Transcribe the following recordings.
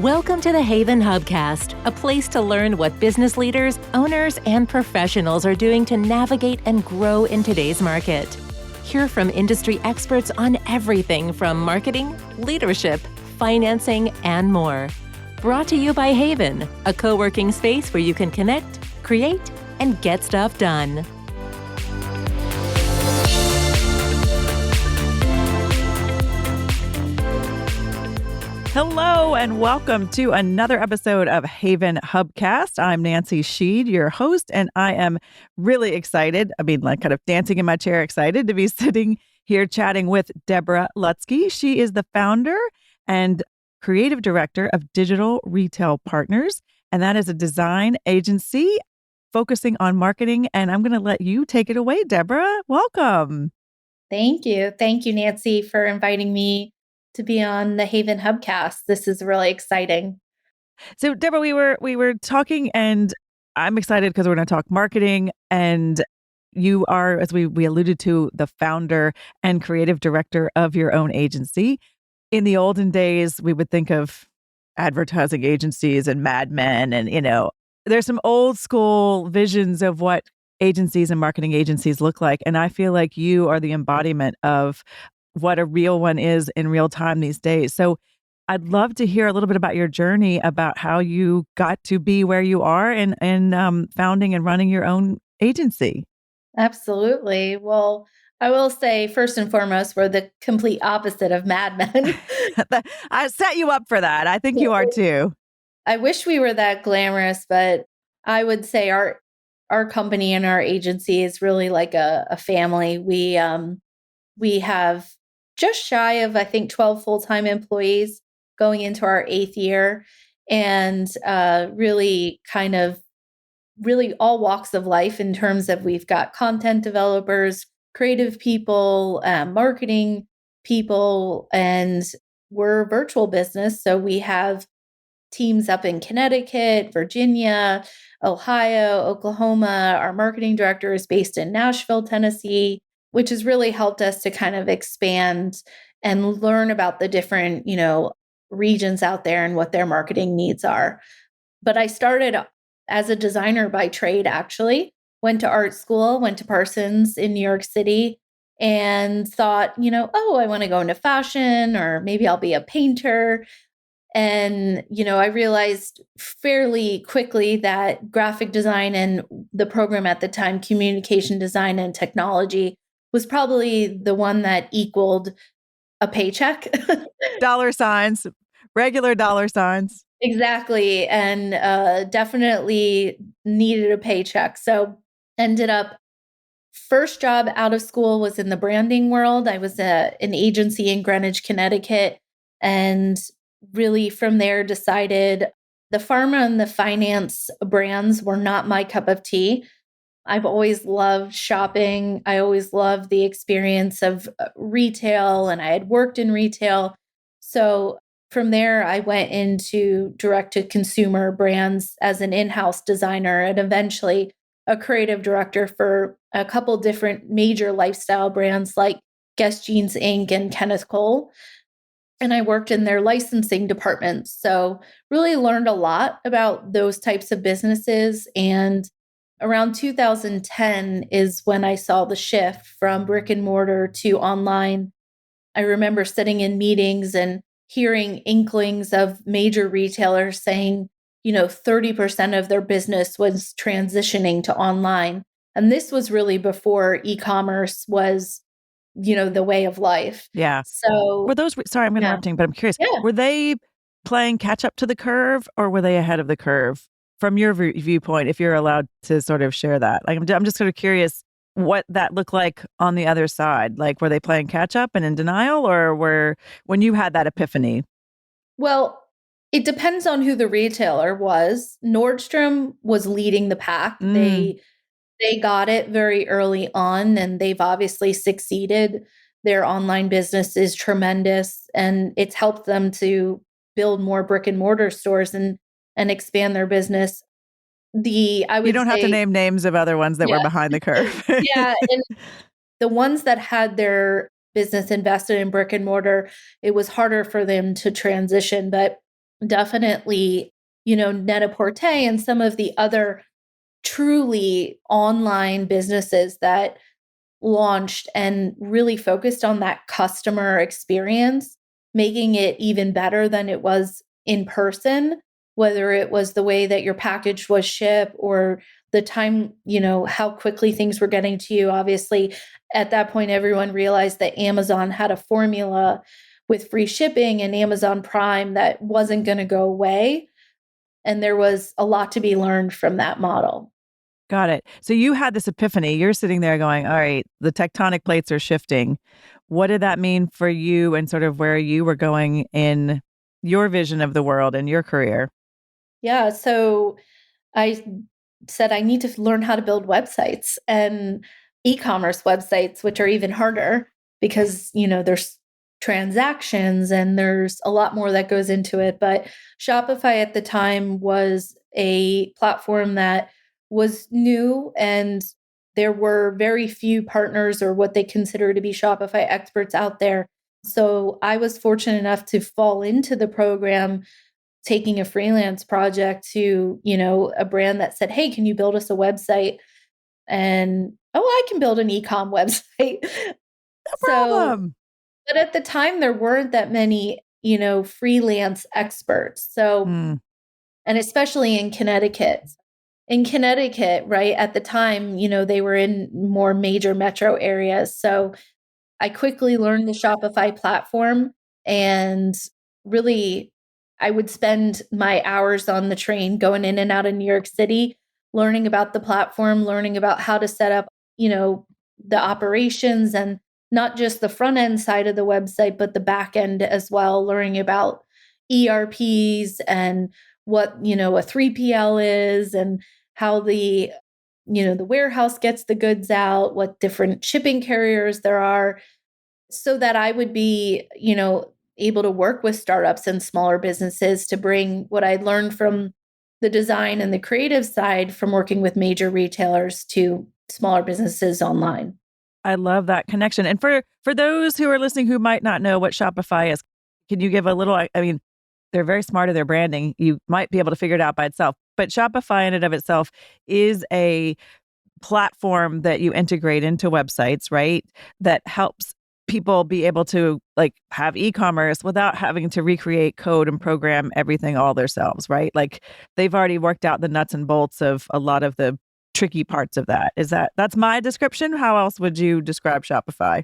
Welcome to the HAYVN Hubcast, a place to learn what business leaders, owners, and professionals are doing to navigate and grow in today's market. Hear from industry experts on everything from marketing, leadership, financing, and more. Brought to you by HAYVN, a co-working space where you can connect, create, and get stuff done. Hello and welcome to another episode of HAYVN Hubcast. I'm Nancy Sheed, your host, and I am really excited. Kind of dancing in my chair, excited to be sitting here chatting with Debra Lutsky. She is the founder and creative director of Digital Retail Partners, and that is a design agency focusing on marketing. And I'm going to let you take it away, Debra. Welcome. Thank you. Thank you, Nancy, for inviting me to be on the HAYVN Hubcast. This is really exciting. So, Debra, we were talking, and I'm excited because we're going to talk marketing. And you are, as we alluded to, the founder and creative director of your own agency. In the olden days, we would think of advertising agencies and Mad Men, and there's some old school visions of what agencies and marketing agencies look like. And I feel like you are the embodiment of what a real one is in real time these days. So I'd love to hear a little bit about your journey, about how you got to be where you are and founding and running your own agency. Absolutely. Well, I will say, first and foremost, we're the complete opposite of Mad Men. I set you up for that. I think you are too. I wish we were that glamorous, but I would say our company and our agency is really like a family. We have just shy of, I think, 12 full-time employees going into our 8th year, and really all walks of life in terms of we've got content developers, creative people, marketing people, and we're a virtual business. So we have teams up in Connecticut, Virginia, Ohio, Oklahoma. Our marketing director is based in Nashville, Tennessee, which has really helped us to kind of expand and learn about the different, regions out there and what their marketing needs are. But I started as a designer by trade, actually. Went to art school, went to Parsons in New York City, and thought, I want to go into fashion, or maybe I'll be a painter. And, I realized fairly quickly that graphic design and the program at the time, communication design and technology, was probably the one that equaled a paycheck. Dollar signs, regular dollar signs. Exactly. And definitely needed a paycheck. So ended up, first job out of school was in the branding world. I was an agency in Greenwich, Connecticut. And really from there decided the pharma and the finance brands were not my cup of tea. I've always loved shopping. I always loved the experience of retail, and I had worked in retail. So from there, I went into direct-to-consumer brands as an in-house designer and eventually a creative director for a couple different major lifestyle brands like Guess Jeans Inc. and Kenneth Cole. And I worked in their licensing department. So really learned a lot about those types of businesses. And around 2010 is when I saw the shift from brick and mortar to online. I remember sitting in meetings and hearing inklings of major retailers saying, 30% of their business was transitioning to online. And this was really before e-commerce was, the way of life. Yeah. So were those, sorry, I'm interrupting, but I'm curious. Yeah. Were they playing catch up to the curve, or were they ahead of the curve? From your viewpoint, if you're allowed to sort of share that. Like, I'm just sort of curious what that looked like on the other side. Like, were they playing catch up and in denial, or when you had that epiphany? Well, it depends on who the retailer was. Nordstrom was leading the pack. They got it very early on, and they've obviously succeeded. Their online business is tremendous, and it's helped them to build more brick and mortar stores and expand their business. You don't have to name names of other ones that were behind the curve. Yeah. And the ones that had their business invested in brick and mortar, it was harder for them to transition. But definitely, Net-a-Porter and some of the other truly online businesses that launched and really focused on that customer experience, making it even better than it was in person, whether it was the way that your package was shipped or the time, how quickly things were getting to you. Obviously, at that point, everyone realized that Amazon had a formula with free shipping and Amazon Prime that wasn't going to go away. And there was a lot to be learned from that model. Got it. So you had this epiphany. You're sitting there going, all right, the tectonic plates are shifting. What did that mean for you and sort of where you were going in your vision of the world and your career? Yeah. So I said, I need to learn how to build websites and e-commerce websites, which are even harder because, there's transactions and there's a lot more that goes into it. But Shopify at the time was a platform that was new and there were very few partners or what they consider to be Shopify experts out there. So I was fortunate enough to fall into the program taking a freelance project to, a brand that said, "Hey, can you build us a website?" And, "Oh, I can build an e-com website." No So, problem. but at the time there weren't that many, freelance experts. So, Hmm. and especially in Connecticut. In Connecticut, right, at the time, they were in more major metro areas. So I quickly learned the Shopify platform and really I would spend my hours on the train going in and out of New York City, learning about the platform, learning about how to set up, the operations and not just the front end side of the website, but the back end as well, learning about ERPs and what, a 3PL is and how the warehouse gets the goods out, what different shipping carriers there are so that I would be, able to work with startups and smaller businesses to bring what I learned from the design and the creative side from working with major retailers to smaller businesses online. I love that connection. And for those who are listening who might not know what Shopify is, can you give a little I mean, they're very smart at their branding. You might be able to figure it out by itself. But Shopify in and of itself is a platform that you integrate into websites, right? That helps people be able to like have e-commerce without having to recreate code and program everything all themselves, right? Like they've already worked out the nuts and bolts of a lot of the tricky parts of that. That's my description? How else would you describe Shopify?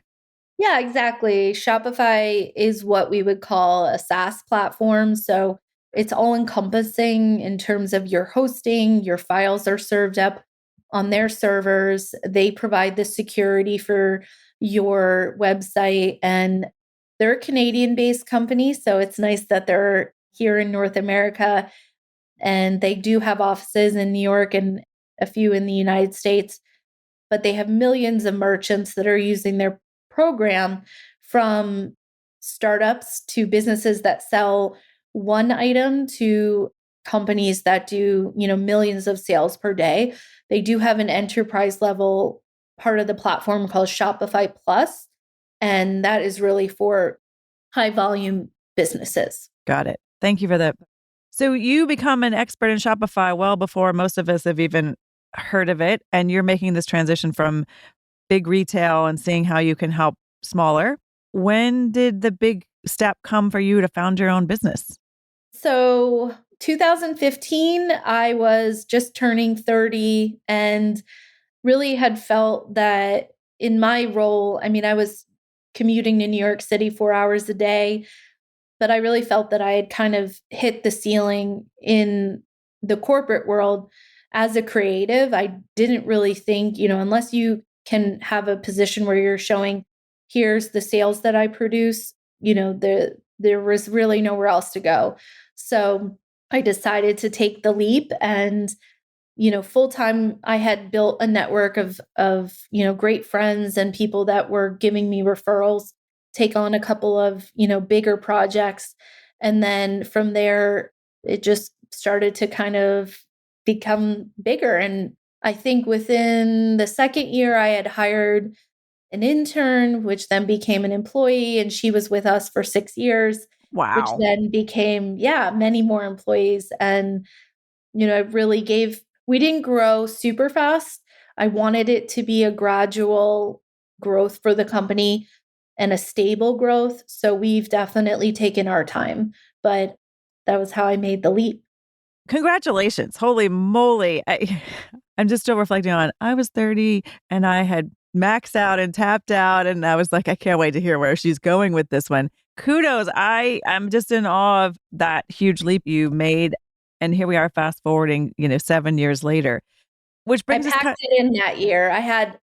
Yeah, exactly. Shopify is what we would call a SaaS platform. So it's all encompassing in terms of your hosting, your files are served up on their servers. They provide the security for your website, and they're a Canadian based company. So it's nice that they're here in North America and they do have offices in New York and a few in the United States, but they have millions of merchants that are using their program from startups to businesses that sell one item to companies that do, millions of sales per day. They do have an enterprise level part of the platform called Shopify Plus, and that is really for high volume businesses. Got it. Thank you for that. So you become an expert in Shopify well before most of us have even heard of it. And you're making this transition from big retail and seeing how you can help smaller. When did the big step come for you to found your own business? So 2015, I was just turning 30 and really had felt that in my role, I mean, I was commuting to New York City 4 hours a day, but I really felt that I had kind of hit the ceiling in the corporate world as a creative. I didn't really think, unless you can have a position where you're showing, here's the sales that I produce, there was really nowhere else to go. So I decided to take the leap and full time I had built a network of great friends and people that were giving me referrals, take on a couple of bigger projects, and then from there it just started to kind of become bigger. And I think within the second year I had hired an intern, which then became an employee, and she was with us for 6 years. which Wow. then became, many more employees. And, it really we didn't grow super fast. I wanted it to be a gradual growth for the company and a stable growth. So we've definitely taken our time, but that was how I made the leap. Congratulations. Holy moly. I'm just still reflecting on I was 30 and I had maxed out and tapped out. And I was like, I can't wait to hear where she's going with this one. Kudos. I'm just in awe of that huge leap you made. And here we are fast forwarding, 7 years later, which I brings us packed it in that year. I had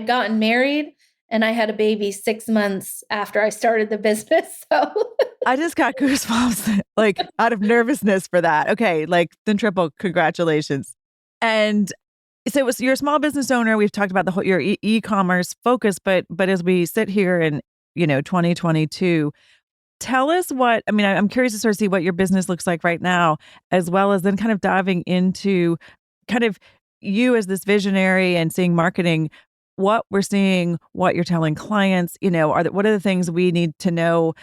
gotten married and I had a baby 6 months after I started the business. So I just got goosebumps, like, out of nervousness for that. Okay, like, then triple congratulations. And so it was you're a small business owner. We've talked about the whole your e-commerce focus, but as we sit here in, 2022, tell us what I mean, I'm curious to sort of see what your business looks like right now, as well as then kind of diving into kind of you as this visionary and seeing marketing, what we're seeing, what you're telling clients, what are the things we need to know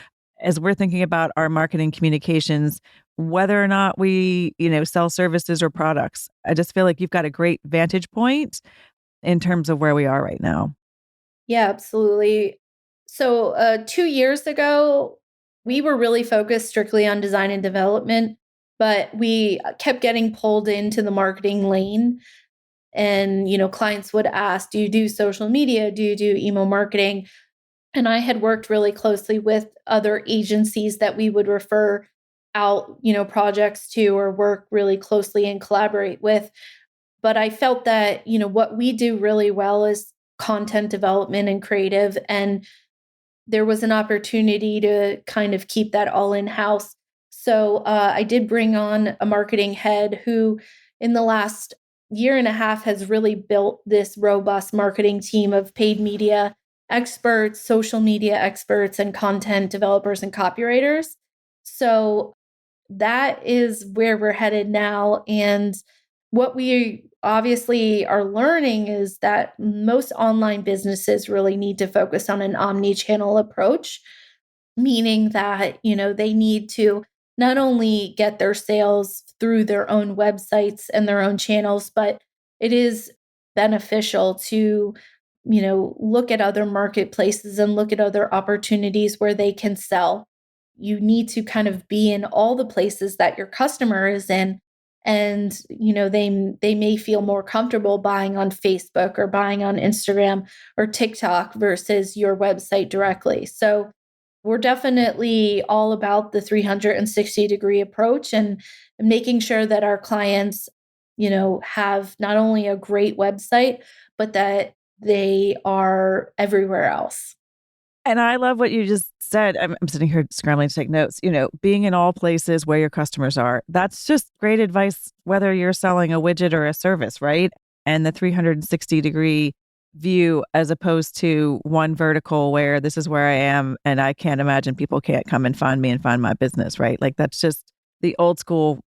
as we're thinking about our marketing communications, whether or not we, sell services or products. I just feel like you've got a great vantage point in terms of where we are right now. yeah, absolutely. So 2 years ago, we were really focused strictly on design and development, but we kept getting pulled into the marketing lane. And, clients would ask, do you do social media? Do you do email marketing? And I had worked really closely with other agencies that we would refer out, projects to or work really closely and collaborate with. But I felt that, what we do really well is content development and creative. And there was an opportunity to kind of keep that all in house. So I did bring on a marketing head who, in the last year and a half, has really built this robust marketing team of paid media experts, social media experts, and content developers and copywriters. So that is where we're headed now. And what we obviously are learning is that most online businesses really need to focus on an omni-channel approach, meaning that, they need to not only get their sales through their own websites and their own channels, but it is beneficial to, look at other marketplaces and look at other opportunities where they can sell. You need to kind of be in all the places that your customer is in. And, they may feel more comfortable buying on Facebook or buying on Instagram or TikTok versus your website directly. So we're definitely all about the 360-degree approach and making sure that our clients, have not only a great website, but that they are everywhere else. And I love what you just said. I'm sitting here scrambling to take notes. Being in all places where your customers are, that's just great advice, whether you're selling a widget or a service, right? And the 360-degree view as opposed to one vertical where this is where I am and I can't imagine people can't come and find me and find my business, right? Like that's just the old school,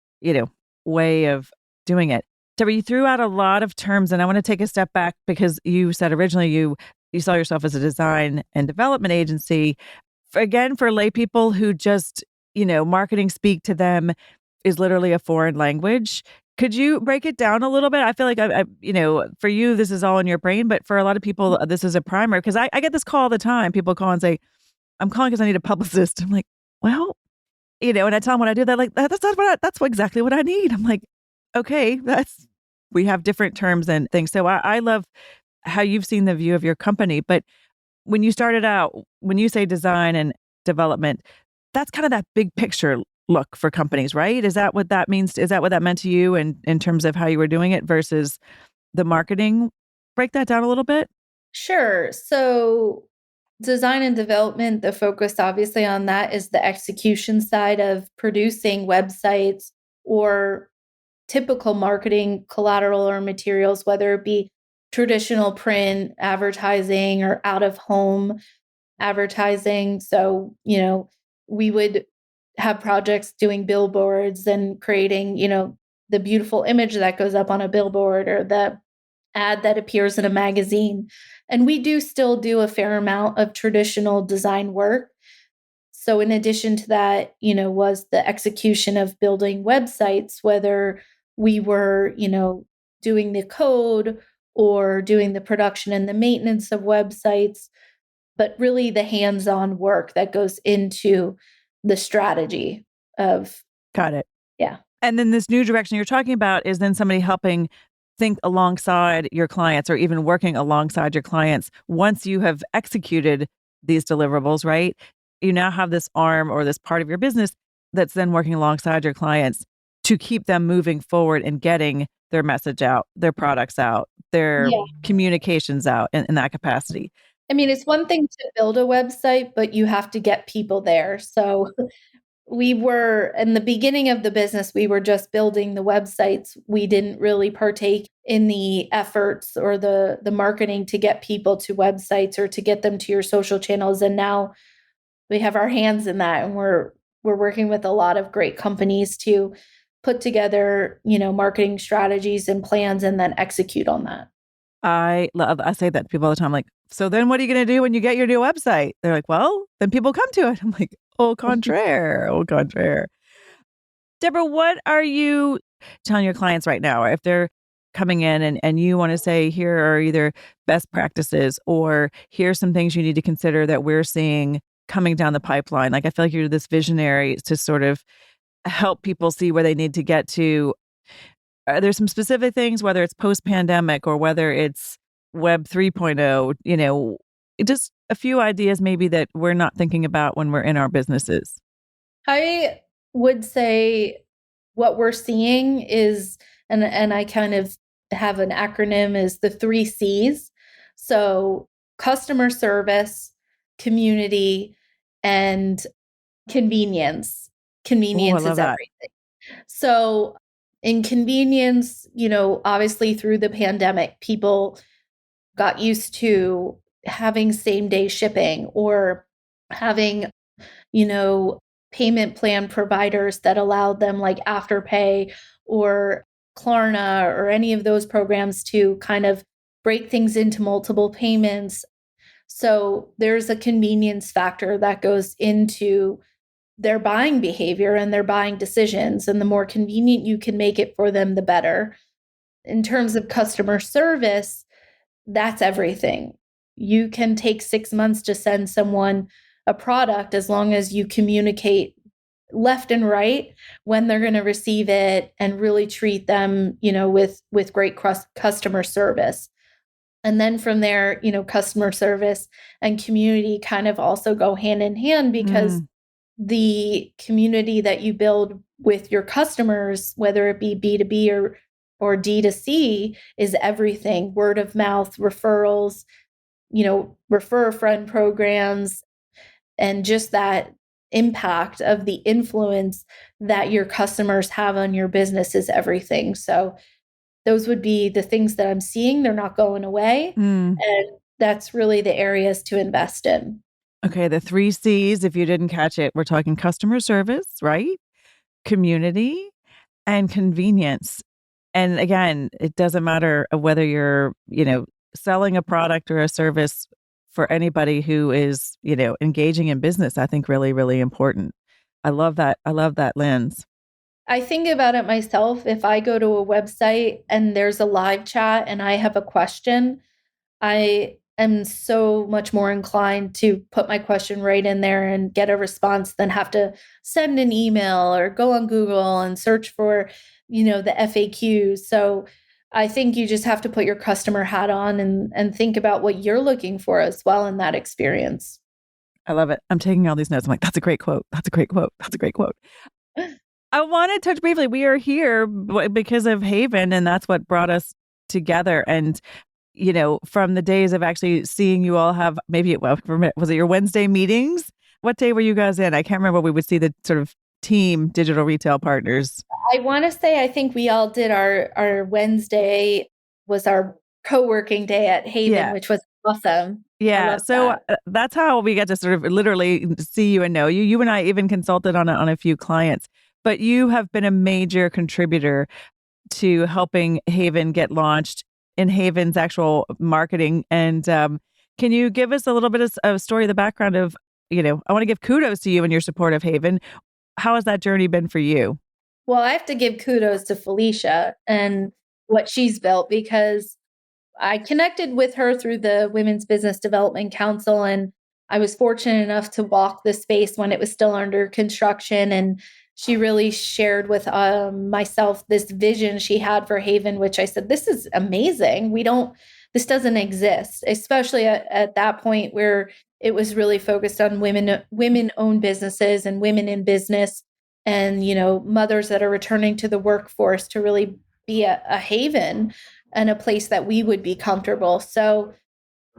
way of doing it. Deborah, you threw out a lot of terms and I want to take a step back because you said originally you saw yourself as a design and development agency. Again, for lay people who just, marketing speak to them is literally a foreign language. Could you break it down a little bit? I feel like for you, this is all in your brain, but for a lot of people, this is a primer because I get this call all the time. People call and say, I'm calling because I need a publicist. I'm like, well, and I tell them what I do. They're like, that's exactly what I need. I'm like, okay, we have different terms and things. So I love how you've seen the view of your company. But when you started out, when you say design and development, that's kind of that big picture look for companies, right? Is that what that means? Is that what that meant to you in terms of how you were doing it versus the marketing? Break that down a little bit. Sure. So, design and development, the focus obviously on that is the execution side of producing websites or typical marketing collateral or materials, whether it be traditional print advertising or out of home advertising. So, we would have projects doing billboards and creating, the beautiful image that goes up on a billboard or the ad that appears in a magazine. And we do still do a fair amount of traditional design work. So in addition to that, was the execution of building websites, whether we were, doing the code or doing the production and the maintenance of websites, but really the hands-on work that goes into the strategy of, Got it. yeah. And then this new direction you're talking about is then somebody helping think alongside your clients or even working alongside your clients. Once you have executed these deliverables, right? You now have this arm or this part of your business that's then working alongside your clients to keep them moving forward and getting their message out, their products out, their Yeah. communications out in that capacity. I mean, it's one thing to build a website, but you have to get people there. So we were in the beginning of the business, we were just building the websites. We didn't really partake in the efforts or the marketing to get people to websites or to get them to your social channels. And now we have our hands in that, and we're working with a lot of great companies to put together, marketing strategies and plans and then execute on that. I say that to people all the time, like, so then what are you going to do when you get your new website? They're like, well, then people come to it. I'm like, au contraire, au contraire. Debra, what are you telling your clients right now? If they're coming in and you want to say, here are either best practices or here's some things you need to consider that we're seeing coming down the pipeline. Like, I feel like you're this visionary to sort of help people see where they need to get to. Are there some specific things, whether it's post-pandemic or whether it's Web 3.0, just a few ideas maybe that we're not thinking about when we're in our businesses? I would say what we're seeing is, and I kind of have an acronym, is the 3 C's. So customer service, community, and convenience. Convenience is everything. So in convenience, obviously through the pandemic, people got used to having same day shipping or having, payment plan providers that allowed them like Afterpay or Klarna or any of those programs to kind of break things into multiple payments. So there's a convenience factor that goes into their buying behavior and their buying decisions. And the more convenient you can make it for them, the better. In terms of customer service, that's everything. You can take 6 months to send someone a product as long as you communicate left and right when they're going to receive it and really treat them, with great customer service. And then from there, customer service and community kind of also go hand in hand because the community that you build with your customers, whether it be B2B or D2C, is everything. Word of mouth, referrals, refer a friend programs, and just that impact of the influence that your customers have on your business is everything. So those would be the things that I'm seeing. They're not going away. And that's really the areas to invest in. Okay, the 3 C's, if you didn't catch it, we're talking customer service, right? Community and convenience. And again, it doesn't matter whether you're, selling a product or a service for anybody who is, engaging in business. I think really, really important. I love that. I love that lens. I think about it myself. If I go to a website and there's a live chat and I have a question, I am so much more inclined to put my question right in there and get a response than have to send an email or go on Google and search for, the FAQs. So I think you just have to put your customer hat on and think about what you're looking for as well in that experience. I love it. I'm taking all these notes. I'm like, that's a great quote. That's a great quote. That's a great quote. I want to touch briefly. We are here because of HAYVN, and that's what brought us together. And from the days of actually seeing you all have was it your Wednesday meetings? What day were you guys in? I can't remember. We would see the sort of team digital retail partners. I want to say, I think we all did our Wednesday was our co-working day at HAYVN, which was awesome. Yeah. So that's how we get to sort of literally see you and know you. You and I even consulted on a few clients, but you have been a major contributor to helping HAYVN get launched in HAYVN's actual marketing. And can you give us a little bit of a story, the background of I want to give kudos to you and your support of HAYVN. How has that journey been for you? Well, I have to give kudos to Felicia and what she's built, because I connected with her through the Women's Business Development Council, and I was fortunate enough to walk the space when it was still under construction. And she really shared with myself this vision she had for HAYVN, which I said, this is amazing. This doesn't exist, especially at that point where it was really focused on women-owned businesses and women in business, and mothers that are returning to the workforce to really be a haven and a place that we would be comfortable. So,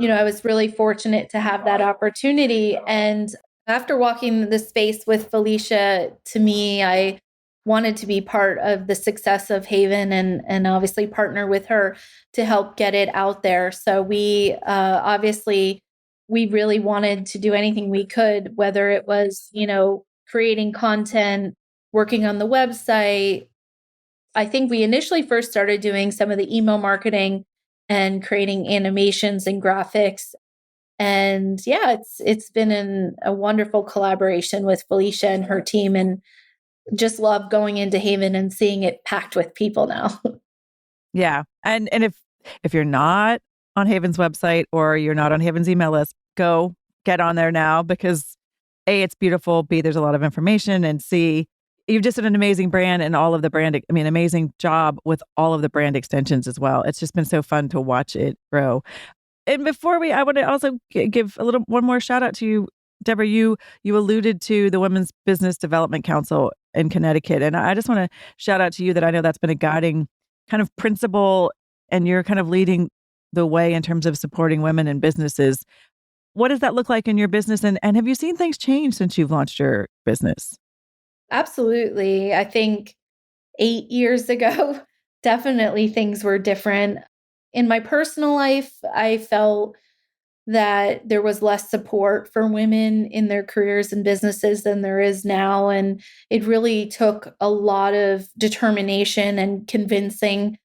I was really fortunate to have that opportunity. And after walking the space with Felicia, to me, I wanted to be part of the success of HAYVN and obviously partner with her to help get it out there. So we really wanted to do anything we could, whether it was, creating content, working on the website. I think we initially first started doing some of the email marketing and creating animations and graphics. And yeah, it's been a wonderful collaboration with Felicia and her team, and just love going into HAYVN and seeing it packed with people now. Yeah. And if you're not on HAYVN's website or you're not on HAYVN's email list, go get on there now, because A, it's beautiful, B, there's a lot of information, and C, you've just done an amazing brand and all of the amazing job with all of the brand extensions as well. It's just been so fun to watch it grow. And I want to also give one more shout out to you, Debra. You alluded to the Women's Business Development Council in Connecticut. And I just want to shout out to you that I know that's been a guiding kind of principle, and you're kind of leading the way in terms of supporting women in businesses. What does that look like in your business? And have you seen things change since you've launched your business? Absolutely. I think 8 years ago, definitely things were different. In my personal life, I felt that there was less support for women in their careers and businesses than there is now. And it really took a lot of determination and convincing,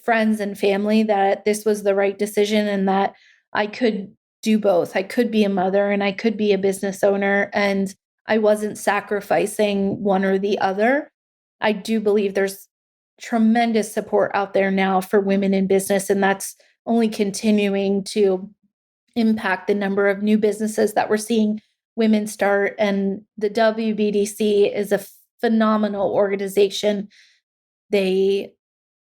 friends and family that this was the right decision and that I could do both. I could be a mother and I could be a business owner, and I wasn't sacrificing one or the other. I do believe there's tremendous support out there now for women in business, and that's only continuing to impact the number of new businesses that we're seeing women start. And the WBDC is a phenomenal organization.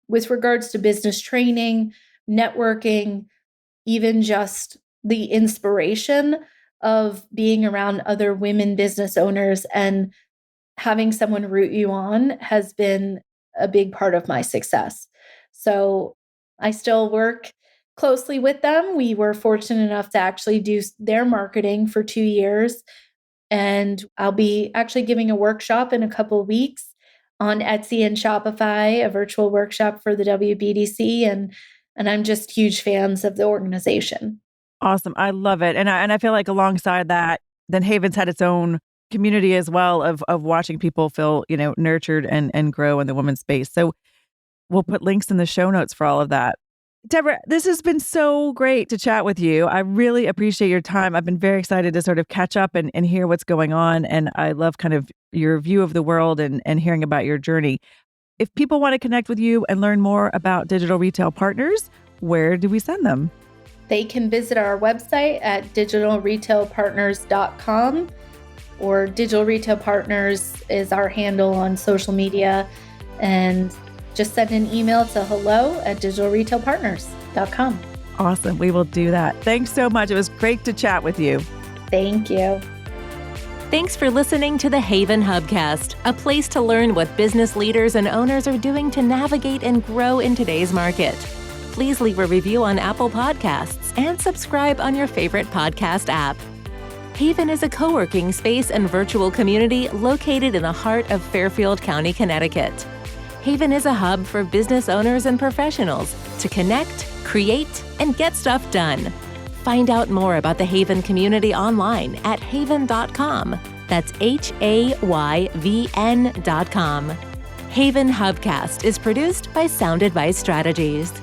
With regards to business training, networking, even just the inspiration of being around other women business owners and having someone root you on has been a big part of my success. So I still work closely with them. We were fortunate enough to actually do their marketing for 2 years. And I'll be actually giving a workshop in a couple of weeks on Etsy and Shopify, a virtual workshop for the WBDC. And I'm just huge fans of the organization. Awesome. I love it. And I feel like alongside that, then HAYVN's had its own community as well of watching people feel, nurtured and grow in the women's space. So we'll put links in the show notes for all of that. Debra, this has been so great to chat with you. I really appreciate your time. I've been very excited to sort of catch up and hear what's going on. And I love kind of your view of the world and hearing about your journey. If people want to connect with you and learn more about Digital Retail Partners, where do we send them? They can visit our website at digitalretailpartners.com, or Digital Retail Partners is our handle on social media. And just send an email to hello@digitalretailpartners.com. Awesome. We will do that. Thanks so much. It was great to chat with you. Thank you. Thanks for listening to the HAYVN Hubcast, a place to learn what business leaders and owners are doing to navigate and grow in today's market. Please leave a review on Apple Podcasts and subscribe on your favorite podcast app. HAYVN is a co-working space and virtual community located in the heart of Fairfield County, Connecticut. HAYVN is a hub for business owners and professionals to connect, create, and get stuff done. Find out more about the HAYVN community online at hayvn.com. That's HAYVN.com. HAYVN Hubcast is produced by Sound Advice Strategies.